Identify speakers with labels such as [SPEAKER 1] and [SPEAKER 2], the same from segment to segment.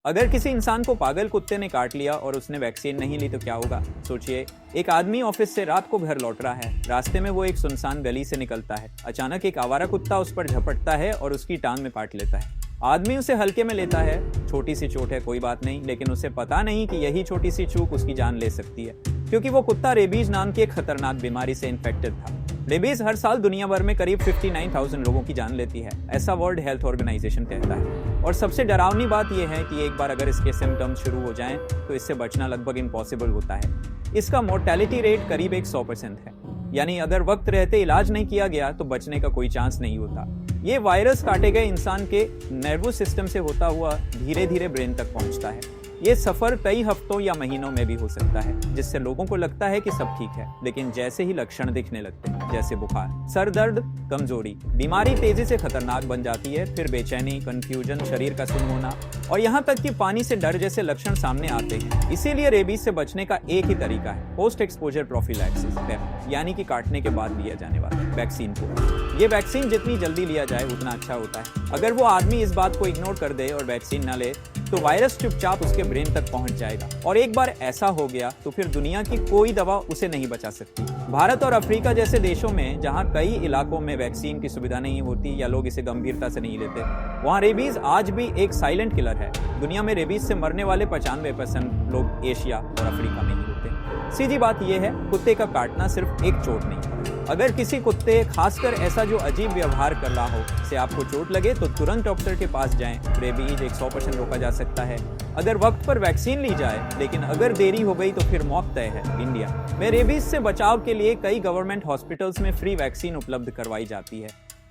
[SPEAKER 1] अगर किसी इंसान को पागल कुत्ते ने काट लिया और उसने वैक्सीन नहीं ली तो क्या होगा? सोचिए, एक आदमी ऑफिस से रात को घर लौट रहा है। रास्ते में वो एक सुनसान गली से निकलता है। अचानक एक आवारा कुत्ता उस पर झपटता है और उसकी टांग में काट लेता है। आदमी उसे हल्के में लेता है, छोटी सी चोट है, कोई बात नहीं, लेकिन उसे पता नहीं कि यही छोटी सी चूक उसकी जान ले सकती है, क्योंकि वो कुत्ता रेबीज नाम की एक खतरनाक बीमारी से इन्फेक्टेड था। रेबीज हर साल दुनिया भर में करीब 59,000 लोगों की जान लेती है, ऐसा वर्ल्ड हेल्थ ऑर्गेनाइजेशन कहता है। और सबसे डरावनी बात यह है कि एक बार अगर इसके सिम्टम्स शुरू हो जाएं, तो इससे बचना लगभग इम्पॉसिबल होता है। इसका मोर्टेलिटी रेट करीब 100% है, यानी अगर वक्त रहते इलाज नहीं किया गया तो बचने का कोई चांस नहीं होता। ये वायरस काटे गए इंसान के नर्वस सिस्टम से होता हुआ धीरे धीरे ब्रेन तक पहुंचता है। ये सफर कई हफ्तों या महीनों में भी हो सकता है, जिससे लोगों को लगता है कि सब ठीक है, लेकिन जैसे ही लक्षण दिखने लगते हैं, जैसे बुखार, सर दर्द, कमजोरी, बीमारी तेजी से खतरनाक बन जाती है। फिर बेचैनी, कंफ्यूजन, शरीर का सुन्न होना और यहाँ तक कि पानी से डर जैसे लक्षण सामने आते हैं। इसीलिए रेबीज से बचने का एक ही तरीका है, पोस्ट एक्सपोजर प्रोफिलैक्सिस, यानी कि काटने के बाद लिया जाने वाला वैक्सीन को। ये वैक्सीन जितनी जल्दी लिया जाए उतना अच्छा होता है। अगर वो आदमी इस बात को इग्नोर कर दे और वैक्सीन न ले, तो वायरस चुपचाप उसके ब्रेन तक पहुंच जाएगा, और एक बार ऐसा हो गया तो फिर दुनिया की कोई दवा उसे नहीं बचा सकती। भारत और अफ्रीका जैसे देशों में, जहां कई इलाकों में वैक्सीन की सुविधा नहीं होती या लोग इसे गंभीरता से नहीं लेते, वहां रेबीज आज भी एक साइलेंट किलर है। दुनिया में रेबीज से मरने वाले 95% लोग एशिया और अफ्रीका में ही होते हैं। सीधी बात यह है, कुत्ते का काटना सिर्फ एक चोट नहीं। अगर किसी कुत्ते, खासकर ऐसा जो अजीब व्यवहार कर रहा हो, से आपको चोट लगे तो तुरंत डॉक्टर के पास जाएं। रेबीज 100% रोका जा सकता है अगर वक्त पर वैक्सीन ली जाए, लेकिन अगर देरी हो गई तो फिर मौत तय है। इंडिया में रेबीज से बचाव के लिए कई गवर्नमेंट हॉस्पिटल्स में फ्री वैक्सीन उपलब्ध करवाई जाती है।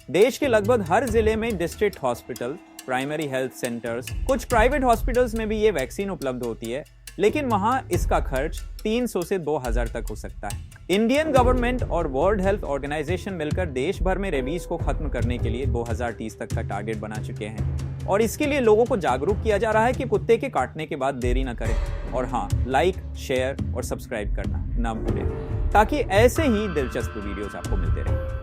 [SPEAKER 1] देश के लगभग हर जिले में district hospital, primary health centres, कुछ प्राइवेट हॉस्पिटल्स में भी ये वैक्सीन उपलब्ध होती है, लेकिन वहां इसका खर्च 300 से 2000 तक हो सकता है। इंडियन गवर्नमेंट और वर्ल्ड हेल्थ ऑर्गेनाइजेशन मिलकर देश भर में रेबीज को खत्म करने के लिए 2030 तक का टारगेट बना चुके हैं, और इसके लिए लोगों को जागरूक किया जा रहा है कि कुत्ते के काटने के बाद देरी न करें। और हाँ, लाइक, शेयर और सब्सक्राइब करना ना भूलें, ताकि ऐसे ही दिलचस्प वीडियोस आपको मिलते रहें।